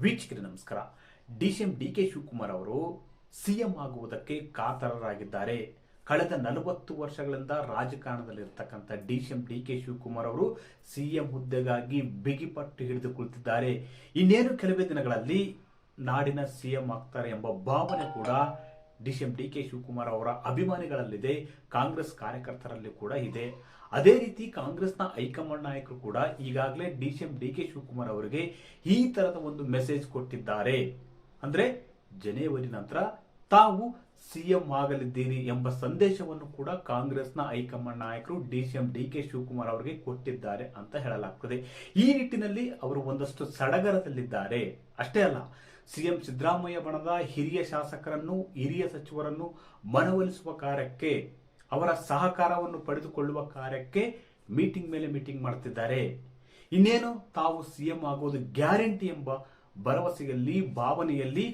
ವೀಕ್ಷಕರೇ ನಮಸ್ಕಾರ. DCM DK Shivakumar ಅವರು ಸಿಎಂ ಆಗುವುದಕ್ಕೆ ಕಾತರರಾಗಿದ್ದಾರೆ. ಕಳೆದ 40 ವರ್ಷಗಳಿಂದ ರಾಜಕಾರಣದಲ್ಲಿರ್ತಕ್ಕಂಥ ಡಿಸಿಎಂ ಡಿಕೆ ಶಿವಕುಮಾರ್ ಅವರು ಸಿಎಂ ಹುದ್ದೆಗಾಗಿ ಬಿಗಿಪಟ್ಟು ಹಿಡಿದು ಕುಳಿತಿದ್ದಾರೆ. ಇನ್ನೇನು ಕೆಲವೇ ದಿನಗಳಲ್ಲಿ ನಾಡಿನ ಸಿಎಂ ಆಗ್ತಾರೆ ಎಂಬ ಭಾವನೆ ಕೂಡ ಡಿಸಿಎಂ ಡಿಕೆ ಶಿವಕುಮಾರ್ ಅವರ ಅಭಿಮಾನಿಗಳಲ್ಲಿದೆ, ಕಾಂಗ್ರೆಸ್ ಕಾರ್ಯಕರ್ತರಲ್ಲಿ ಕೂಡ ಇದೆ. ಅದೇ ರೀತಿ ಕಾಂಗ್ರೆಸ್ನ ಹೈಕಮಾಂಡ್ ನಾಯಕರು ಕೂಡ ಈಗಾಗಲೇ ಡಿಸಿಎಂ ಡಿಕೆ ಶಿವಕುಮಾರ್ ಅವರಿಗೆ ಈ ತರದ ಒಂದು ಮೆಸೇಜ್ ಕೊಟ್ಟಿದ್ದಾರೆ. ಅಂದ್ರೆ ಜನವರಿ ನಂತರ ತಾವು ಸಿಎಂ ಆಗಲಿದ್ದೀರಿ ಎಂಬ ಸಂದೇಶವನ್ನು ಕೂಡ ಕಾಂಗ್ರೆಸ್ನ ಹೈಕಮಾಂಡ್ ನಾಯಕರು ಡಿಸಿಎಂ ಡಿಕೆ ಶಿವಕುಮಾರ್ ಅವರಿಗೆ ಕೊಟ್ಟಿದ್ದಾರೆ ಅಂತ ಹೇಳಲಾಗ್ತದೆ. ಈ ನಿಟ್ಟಿನಲ್ಲಿ ಅವರು ಒಂದಷ್ಟು ಸಡಗರದಲ್ಲಿದ್ದಾರೆ. ಅಷ್ಟೇ ಅಲ್ಲ, ಸಿಎಂ ಸಿದ್ದರಾಮಯ್ಯ ಬಣದ ಹಿರಿಯ ಶಾಸಕರನ್ನು, ಹಿರಿಯ ಸಚಿವರನ್ನು ಮನವೊಲಿಸುವ ಕಾರ್ಯಕ್ಕೆ, ಅವರ ಸಹಕಾರವನ್ನು ಪಡೆದುಕೊಳ್ಳುವ ಕಾರ್ಯಕ್ಕೆ ಮೀಟಿಂಗ್ ಮೇಲೆ ಮೀಟಿಂಗ್ ಮಾಡುತ್ತಿದ್ದಾರೆ. ಇನ್ನೇನು ತಾವು ಸಿಎಂ ಆಗೋದು ಗ್ಯಾರಂಟಿ ಎಂಬ ಭರವಸೆಯಲ್ಲಿ, ಭಾವನೆಯಲ್ಲಿ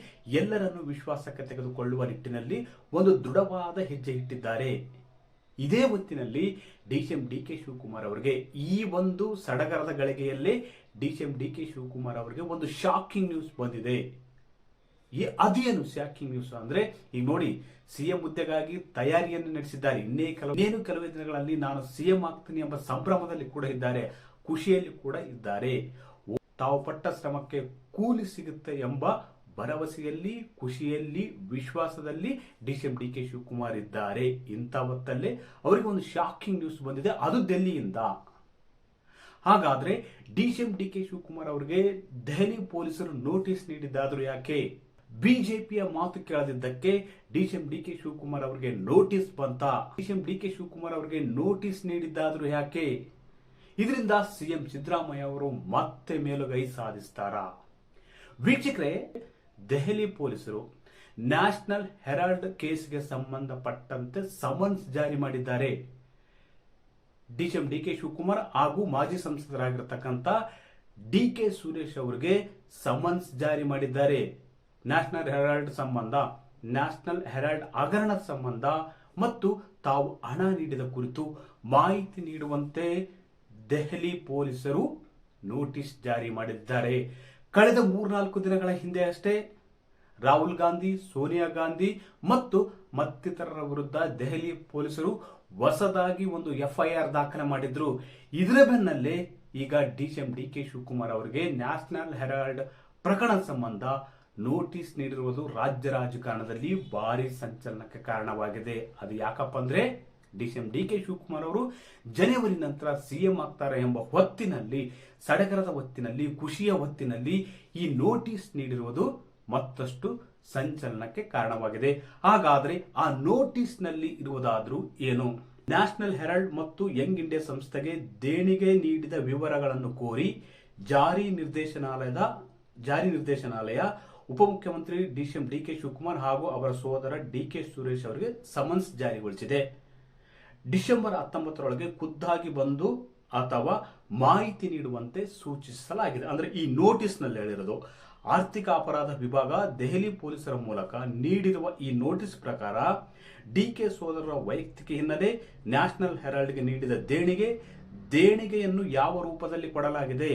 ಎಲ್ಲರನ್ನು ವಿಶ್ವಾಸಕ್ಕೆ ತೆಗೆದುಕೊಳ್ಳುವ ನಿಟ್ಟಿನಲ್ಲಿ ಒಂದು ದೃಢವಾದ ಹೆಜ್ಜೆ ಇಟ್ಟಿದ್ದಾರೆ. ಇದೇ ಹೊತ್ತಿನಲ್ಲಿ ಡಿಸಿಎಂ ಡಿಕೆ ಶಿವಕುಮಾರ್ ಅವರಿಗೆ ಈ ಒಂದು ಸಡಗರದ ಗಳಿಗೆಯಲ್ಲೇ ಡಿಸಿಎಂ ಡಿಕೆ ಶಿವಕುಮಾರ್ ಅವರಿಗೆ ಒಂದು ಶಾಕಿಂಗ್ ನ್ಯೂಸ್ ಬಂದಿದೆ. ಅದೇನು ಶಾಕಿಂಗ್ ನ್ಯೂಸ್ ಅಂದ್ರೆ, ಈಗ ನೋಡಿ, ಸಿಎಂ ಹುದ್ದೆಗಾಗಿ ತಯಾರಿಯನ್ನು ನಡೆಸಿದ್ದಾರೆ. ಇನ್ನೇನು ಕೆಲವೇ ದಿನಗಳಲ್ಲಿ ನಾನು ಸಿಎಂ ಆಗ್ತೀನಿ ಎಂಬ ಸಂಭ್ರಮದಲ್ಲಿ ಕೂಡ ಇದ್ದಾರೆ, ಖುಷಿಯಲ್ಲಿ ಕೂಡ ಇದ್ದಾರೆ. ತಾವು ಪಟ್ಟ ಶ್ರಮಕ್ಕೆ ಕೂಲಿ ಸಿಗುತ್ತೆ ಎಂಬ ಭರವಸೆಯಲ್ಲಿ, ಖುಷಿಯಲ್ಲಿ, ವಿಶ್ವಾಸದಲ್ಲಿ ಡಿಸಿಎಂ ಡಿಕೆ ಶಿವಕುಮಾರ್ ಇದ್ದಾರೆ. ಇಂಥ ಹೊತ್ತಲ್ಲೇ ಅವರಿಗೆ ಒಂದು ಶಾಕಿಂಗ್ ನ್ಯೂಸ್ ಬಂದಿದೆ, ಅದು ಡೆಲ್ಲಿಯಿಂದ. ಹಾಗಾದ್ರೆ ಡಿಸಿಎಂ ಡಿಕೆ ಶಿವಕುಮಾರ್ ಅವರಿಗೆ ದೆಹಲಿ ಪೊಲೀಸರು ನೋಟಿಸ್ ನೀಡಿದ್ದಾದ್ರು ಯಾಕೆ? ಬಿಜೆಪಿಯ ಮಾತು ಕೇಳದಿದ್ದಕ್ಕೆ ಡಿಸಿಎಂ ಡಿಕೆ ಶಿವಕುಮಾರ್ ಅವರಿಗೆ ನೋಟಿಸ್ ಬಂತ? ಡಿಸಿಎಂ ಡಿಕೆ ಶಿವಕುಮಾರ್ ಅವರಿಗೆ ನೋಟಿಸ್ ನೀಡಿದ್ದಾದ್ರು ಯಾಕೆ? ಇದರಿಂದ ಸಿಎಂ ಸಿದ್ದರಾಮಯ್ಯ ಅವರು ಮತ್ತೆ ಮೇಲುಗೈ ಸಾಧಿಸ್ತಾರಾ? ವೀಕ್ಷಕರೇ, ದೆಹಲಿ ಪೊಲೀಸರು ನ್ಯಾಷನಲ್ ಹೆರಾಲ್ಡ್ ಕೇಸ್ಗೆ ಸಂಬಂಧಪಟ್ಟಂತೆ ಸಮನ್ಸ್ ಜಾರಿ ಮಾಡಿದ್ದಾರೆ. ಡಿಸಿಎಂ ಡಿಕೆ ಶಿವಕುಮಾರ್ ಹಾಗೂ ಮಾಜಿ ಸಂಸದರಾಗಿರತಕ್ಕಂಥ ಡಿಕೆ ಸುರೇಶ್ ಅವರಿಗೆ ಸಮನ್ಸ್ ಜಾರಿ ಮಾಡಿದ್ದಾರೆ. ನ್ಯಾಷನಲ್ ಹೆರಾಲ್ಡ್ ಸಂಬಂಧ, ನ್ಯಾಷನಲ್ ಹೆರಾಲ್ಡ್ ಹಗರಣದ ಸಂಬಂಧ ಮತ್ತು ತಾವು ಹಣ ನೀಡಿದ ಕುರಿತು ಮಾಹಿತಿ ನೀಡುವಂತೆ ದೆಹಲಿ ಪೊಲೀಸರು ನೋಟಿಸ್ ಜಾರಿ ಮಾಡಿದ್ದಾರೆ. ಕಳೆದ 3-4 ದಿನಗಳ ಹಿಂದೆ ಅಷ್ಟೇ ರಾಹುಲ್ ಗಾಂಧಿ, ಸೋನಿಯಾ ಗಾಂಧಿ ಮತ್ತು ಮತ್ತಿತರರ ವಿರುದ್ಧ ದೆಹಲಿ ಪೊಲೀಸರು ಹೊಸದಾಗಿ ಒಂದು FIR ದಾಖಲೆ ಮಾಡಿದ್ರು. ಇದರ ಬೆನ್ನಲ್ಲೇ ಈಗ ಡಿಸಿಎಂ ಡಿಕೆ ಶಿವಕುಮಾರ್ ಅವರಿಗೆ ನ್ಯಾಷನಲ್ ಹೆರಾಲ್ಡ್ ಪ್ರಕರಣದ ಸಂಬಂಧ ನೋಟಿಸ್ ನೀಡಿರುವುದು ರಾಜ್ಯ ರಾಜಕಾರಣದಲ್ಲಿ ಭಾರಿ ಸಂಚಲನಕ್ಕೆ ಕಾರಣವಾಗಿದೆ. ಅದು ಯಾಕಪ್ಪ ಅಂದ್ರೆ, ಡಿಸಿಎಂ ಡಿಕೆ ಶಿವಕುಮಾರ್ ಅವರು ಜನವರಿ ನಂತರ ಸಿಎಂ ಆಗ್ತಾರೆ ಎಂಬ ಹೊತ್ತಿನಲ್ಲಿ, ಸಡಗರದ ಹೊತ್ತಿನಲ್ಲಿ, ಖುಷಿಯ ಹೊತ್ತಿನಲ್ಲಿ ಈ ನೋಟಿಸ್ ನೀಡಿರುವುದು ಮತ್ತಷ್ಟು ಸಂಚಲನಕ್ಕೆ ಕಾರಣವಾಗಿದೆ. ಹಾಗಾದ್ರೆ ಆ ನೋಟಿಸ್ ನಲ್ಲಿ ಇರುವುದಾದ್ರೂ ಏನು? ನ್ಯಾಷನಲ್ ಹೆರಾಲ್ಡ್ ಮತ್ತು ಯಂಗ್ ಇಂಡಿಯಾ ಸಂಸ್ಥೆಗೆ ದೇಣಿಗೆ ನೀಡಿದ ವಿವರಗಳನ್ನು ಕೋರಿ ಜಾರಿ ನಿರ್ದೇಶನಾಲಯ ಉಪಮುಖ್ಯಮಂತ್ರಿ ಡಿಸಿಎಂ ಡಿಕೆ ಶಿವಕುಮಾರ್ ಹಾಗೂ ಅವರ ಸೋದರ ಡಿಕೆ ಸುರೇಶ್ ಅವರಿಗೆ ಸಮನ್ಸ್ ಜಾರಿಗೊಳಿಸಿದೆ. ಡಿಸೆಂಬರ್ 19ರೊಳಗೆ ಖುದ್ದಾಗಿ ಬಂದು ಅಥವಾ ಮಾಹಿತಿ ನೀಡುವಂತೆ ಸೂಚಿಸಲಾಗಿದೆ. ಅಂದ್ರೆ ಈ ನೋಟಿಸ್ ನಲ್ಲಿ ಹೇಳಿರೋದು. ಆರ್ಥಿಕ ಅಪರಾಧ ವಿಭಾಗ ದೆಹಲಿ ಪೊಲೀಸರ ಮೂಲಕ ನೀಡಿರುವ ಈ ನೋಟಿಸ್ ಪ್ರಕಾರ ಡಿಕೆ ಸೋದರರ ವೈಯಕ್ತಿಕ ಹಿನ್ನೆಲೆ, ನ್ಯಾಷನಲ್ ಹೆರಾಲ್ಡ್ಗೆ ನೀಡಿದ ದೇಣಿಗೆಯನ್ನು ಯಾವ ರೂಪದಲ್ಲಿ ಕೊಡಲಾಗಿದೆ,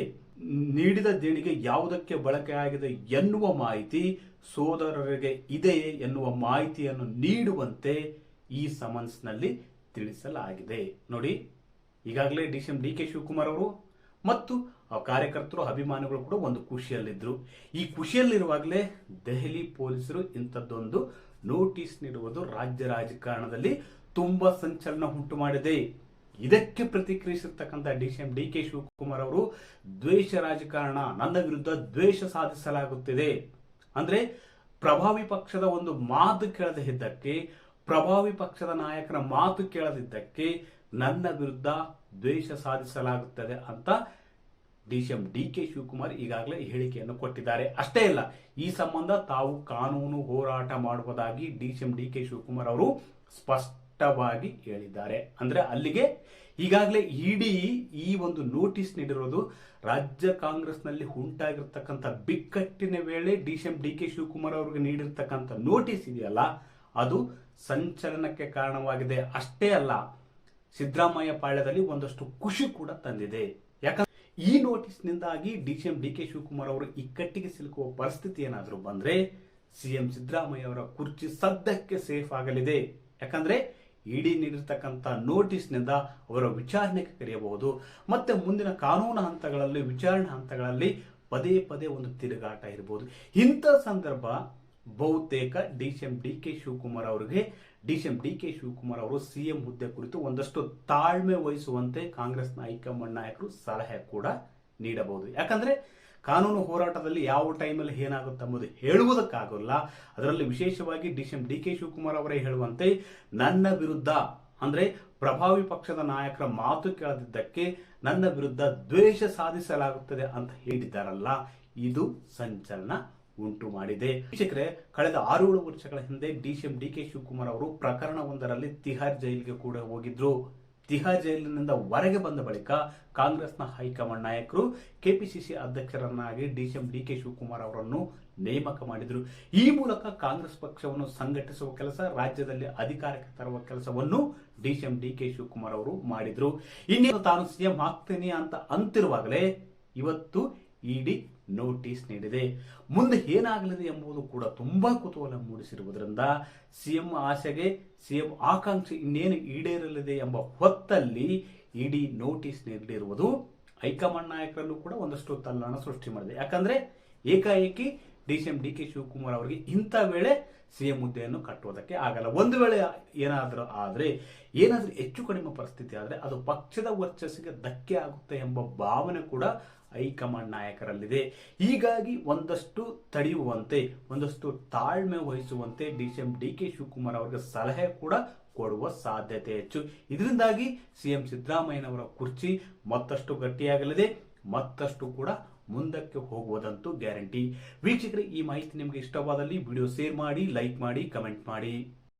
ನೀಡಿದ ದೇಣಿಗೆ ಯಾವುದಕ್ಕೆ ಬಳಕೆಯಾಗಿದೆ ಎನ್ನುವ ಮಾಹಿತಿ ಸೋದರರಿಗೆ ಇದೆಯೇ ಎನ್ನುವ ಮಾಹಿತಿಯನ್ನು ನೀಡುವಂತೆ ಈ ಸಮನ್ಸ್ ನಲ್ಲಿ ತಿಳಿಸಲಾಗಿದೆ. ನೋಡಿ, ಈಗಾಗಲೇ ಡಿಸಿಎಂ ಡಿಕೆ ಶಿವಕುಮಾರ್ ಅವರು ಮತ್ತು ಕಾರ್ಯಕರ್ತರು, ಅಭಿಮಾನಿಗಳು ಕೂಡ ಒಂದು ಖುಷಿಯಲ್ಲಿದ್ರು. ಈ ಖುಷಿಯಲ್ಲಿರುವಾಗಲೇ ದೆಹಲಿ ಪೊಲೀಸರು ಇಂಥದ್ದೊಂದು ನೋಟಿಸ್ ನೀಡುವುದು ರಾಜ್ಯ ರಾಜಕಾರಣದಲ್ಲಿ ತುಂಬಾ ಸಂಚಲನ ಉಂಟು ಮಾಡಿದೆ. ಇದಕ್ಕೆ ಪ್ರತಿಕ್ರಿಯಿಸಿರ್ತಕ್ಕಂಥ ಡಿಸಿಎಂ ಡಿಕೆ ಶಿವಕುಮಾರ್ ಅವರು, ದ್ವೇಷ ರಾಜಕಾರಣ, ನನ್ನ ವಿರುದ್ಧ ದ್ವೇಷ ಸಾಧಿಸಲಾಗುತ್ತಿದೆ, ಅಂದ್ರೆ ಪ್ರಭಾವಿ ಪಕ್ಷದ ಒಂದು ಮಾತು ಕೇಳದೆ ಇದ್ದಕ್ಕೆ, ಪ್ರಭಾವಿ ಪಕ್ಷದ ನಾಯಕರ ಮಾತು ಕೇಳದಿದ್ದಕ್ಕೆ ನನ್ನ ವಿರುದ್ಧ ದ್ವೇಷ ಸಾಧಿಸಲಾಗುತ್ತದೆ ಅಂತ ಡಿಸಿಎಂ ಡಿಕೆ ಶಿವಕುಮಾರ್ ಈಗಾಗಲೇ ಹೇಳಿಕೆಯನ್ನು ಕೊಟ್ಟಿದ್ದಾರೆ. ಅಷ್ಟೇ ಅಲ್ಲ, ಈ ಸಂಬಂಧ ತಾವು ಕಾನೂನು ಹೋರಾಟ ಮಾಡುವುದಾಗಿ ಡಿಸಿಎಂ ಡಿಕೆ ಶಿವಕುಮಾರ್ ಅವರು ಸ್ಪಷ್ಟವಾಗಿ ಹೇಳಿದ್ದಾರೆ. ಅಂದ್ರೆ ಅಲ್ಲಿಗೆ ಈಗಾಗಲೇ ಇಡಿ ಈ ಒಂದು ನೋಟಿಸ್ ನೀಡಿರೋದು ರಾಜ್ಯ ಕಾಂಗ್ರೆಸ್ನಲ್ಲಿ ಉಂಟಾಗಿರ್ತಕ್ಕಂಥ ಬಿಕ್ಕಟ್ಟಿನ ವೇಳೆ ಡಿಸಿಎಂ ಡಿಕೆ ಶಿವಕುಮಾರ್ ಅವರಿಗೆ ನೀಡಿರ್ತಕ್ಕಂಥ ನೋಟಿಸ್ ಇದೆಯಲ್ಲ, ಅದು ಸಂಚಲನಕ್ಕೆ ಕಾರಣವಾಗಿದೆ. ಅಷ್ಟೇ ಅಲ್ಲ, ಸಿದ್ದರಾಮಯ್ಯ ಪಾಳ್ಯದಲ್ಲಿ ಒಂದಷ್ಟು ಖುಷಿ ಕೂಡ ತಂದಿದೆ. ಯಾಕಂದ್ರೆ ಈ ನೋಟಿಸ್ನಿಂದಾಗಿ ಡಿಸಿಎಂ ಡಿ ಕೆ ಶಿವಕುಮಾರ್ ಅವರು ಇಕ್ಕಟ್ಟಿಗೆ ಸಿಲುಕುವ ಪರಿಸ್ಥಿತಿ ಏನಾದರೂ ಬಂದ್ರೆ ಸಿಎಂ ಸಿದ್ದರಾಮಯ್ಯ ಅವರ ಕುರ್ಚಿ ಸದ್ಯಕ್ಕೆ ಸೇಫ್ ಆಗಲಿದೆ. ಯಾಕಂದ್ರೆ ಇಡಿ ನೀಡಿರ್ತಕ್ಕಂಥ ನೋಟಿಸ್ನಿಂದ ಅವರ ವಿಚಾರಣೆಗೆ ಕರೆಯಬಹುದು. ಮತ್ತೆ ಮುಂದಿನ ಕಾನೂನು ಹಂತಗಳಲ್ಲಿ, ವಿಚಾರಣೆ ಹಂತಗಳಲ್ಲಿ ಪದೇ ಪದೇ ಒಂದು ತಿರುಗಾಟ ಇರಬಹುದು. ಇಂಥ ಸಂದರ್ಭ ಬಹುತೇಕ ಡಿಸಿಎಂ ಡಿ ಕೆ ಶಿವಕುಮಾರ್ ಅವರಿಗೆ ಅವರು ಸಿಎಂ ಹುದ್ದೆ ಕುರಿತು ಒಂದಷ್ಟು ತಾಳ್ಮೆ ವಹಿಸುವಂತೆ ಕಾಂಗ್ರೆಸ್ನ ಹೈಕಮಾಂಡ್ ನಾಯಕರು ಸಲಹೆ ಕೂಡ ನೀಡಬಹುದು. ಯಾಕಂದ್ರೆ ಕಾನೂನು ಹೋರಾಟದಲ್ಲಿ ಯಾವ ಟೈಮಲ್ಲಿ ಏನಾಗುತ್ತೆ ಎಂಬುದು ಹೇಳುವುದಕ್ಕಾಗಲ್ಲ. ಅದರಲ್ಲಿ ವಿಶೇಷವಾಗಿ ಡಿಸಿಎಂ ಡಿ ಕೆ ಶಿವಕುಮಾರ್ ಅವರೇ ಹೇಳುವಂತೆ ನನ್ನ ವಿರುದ್ಧ ಅಂದ್ರೆ ಪ್ರಭಾವಿ ಪಕ್ಷದ ನಾಯಕರ ಮಾತು ಕೇಳದಿದ್ದಕ್ಕೆ ನನ್ನ ವಿರುದ್ಧ ದ್ವೇಷ ಸಾಧಿಸಲಾಗುತ್ತದೆ ಅಂತ ಹೇಳಿದ್ದಾರಲ್ಲ, ಇದು ಸಂಚಲನ ಉಂಟು ಮಾಡಿದೆ. ವೀಕ್ಷಕರೇ, ಕಳೆದ 6-7 ವರ್ಷಗಳ ಹಿಂದೆ ಡಿಸಿಎಂ ಡಿ ಕೆ ಶಿವಕುಮಾರ್ ಅವರು ಪ್ರಕರಣವೊಂದರಲ್ಲಿ ತಿಹಾರ್ ಜೈಲಿಗೆ ಕೂಡ ಹೋಗಿದ್ರು. ತಿಹಾರ್ ಜೈಲಿನಿಂದ ಹೊರಗೆ ಬಂದ ಬಳಿಕ ಕಾಂಗ್ರೆಸ್ನ ಹೈಕಮಾಂಡ್ ನಾಯಕರು ಕೆಪಿಸಿಸಿ ಅಧ್ಯಕ್ಷರನ್ನಾಗಿ ಡಿಸಿಎಂ ಡಿ ಕೆ ಶಿವಕುಮಾರ್ ಅವರನ್ನು ನೇಮಕ ಮಾಡಿದ್ರು. ಈ ಮೂಲಕ ಕಾಂಗ್ರೆಸ್ ಪಕ್ಷವನ್ನು ಸಂಘಟಿಸುವ ಕೆಲಸ, ರಾಜ್ಯದಲ್ಲಿ ಅಧಿಕಾರಕ್ಕೆ ತರುವ ಕೆಲಸವನ್ನು ಡಿಸಿಎಂ ಡಿ ಕೆ ಶಿವಕುಮಾರ್ ಅವರು ಮಾಡಿದ್ರು. ಇನ್ನೇನು ತಾನು ಸಿಎಂ ಆಗ್ತೇನೆ ಅಂತ ಅಂತಿರುವಾಗಲೇ ಇವತ್ತು ಇಡಿ ನೋಟಿಸ್ ನೀಡಿದೆ. ಮುಂದೆ ಏನಾಗಲಿದೆ ಎಂಬುದು ಕೂಡ ತುಂಬಾ ಕುತೂಹಲ ಮೂಡಿಸಿರುವುದರಿಂದ ಸಿಎಂ ಆಸೆಗೆ, ಸಿಎಂ ಆಕಾಂಕ್ಷೆ ಇನ್ನೇನು ಈಡೇರಲಿದೆ ಎಂಬ ಹೊತ್ತಲ್ಲಿ ಇಡಿ ನೋಟಿಸ್ ನೀಡಿರುವುದು ಹೈಕಮಾಂಡ್ ನಾಯಕರಲ್ಲೂ ಕೂಡ ಒಂದಷ್ಟು ತಲ್ಲಣ ಸೃಷ್ಟಿ ಮಾಡಿದೆ. ಯಾಕಂದ್ರೆ ಏಕಾಏಕಿ ಡಿಸಿಎಂ ಡಿ ಕೆ ಶಿವಕುಮಾರ್ ಅವರಿಗೆ ಇಂಥ ವೇಳೆ ಸಿಎಂ ಹುದ್ದೆಯನ್ನು ಕಟ್ಟುವುದಕ್ಕೆ ಆಗಲ್ಲ. ಒಂದು ವೇಳೆ ಏನಾದರೂ ಹೆಚ್ಚು ಕಡಿಮೆ ಪರಿಸ್ಥಿತಿ ಆದರೆ ಅದು ಪಕ್ಷದ ವರ್ಚಸ್ಸಿಗೆ ಧಕ್ಕೆ ಆಗುತ್ತೆ ಎಂಬ ಭಾವನೆ ಕೂಡ ಹೈಕಮಾಂಡ್ ನಾಯಕರಲ್ಲಿದೆ. ಹೀಗಾಗಿ ಒಂದಷ್ಟು ತಡೆಯುವಂತೆ, ಒಂದಷ್ಟು ತಾಳ್ಮೆ ವಹಿಸುವಂತೆ ಡಿಸಿಎಂ ಡಿ ಕೆ ಶಿವಕುಮಾರ್ ಅವರಿಗೆ ಸಲಹೆ ಕೂಡ ಕೊಡುವ ಸಾಧ್ಯತೆ ಹೆಚ್ಚು. ಇದರಿಂದಾಗಿ ಸಿಎಂ ಸಿದ್ದರಾಮಯ್ಯನವರ ಕುರ್ಚಿ ಮತ್ತಷ್ಟು ಗಟ್ಟಿಯಾಗಲಿದೆ, ಮತ್ತಷ್ಟು ಕೂಡ ಮುಂದಕ್ಕೆ ಹೋಗುವುದಂತೂ ಗ್ಯಾರಂಟಿ. ವೀಕ್ಷಕರೇ, ಈ ಮಾಹಿತಿ ನಿಮಗೆ ಇಷ್ಟವಾದಲ್ಲಿ ವಿಡಿಯೋ ಶೇರ್ ಮಾಡಿ, ಲೈಕ್ ಮಾಡಿ, ಕಮೆಂಟ್ ಮಾಡಿ.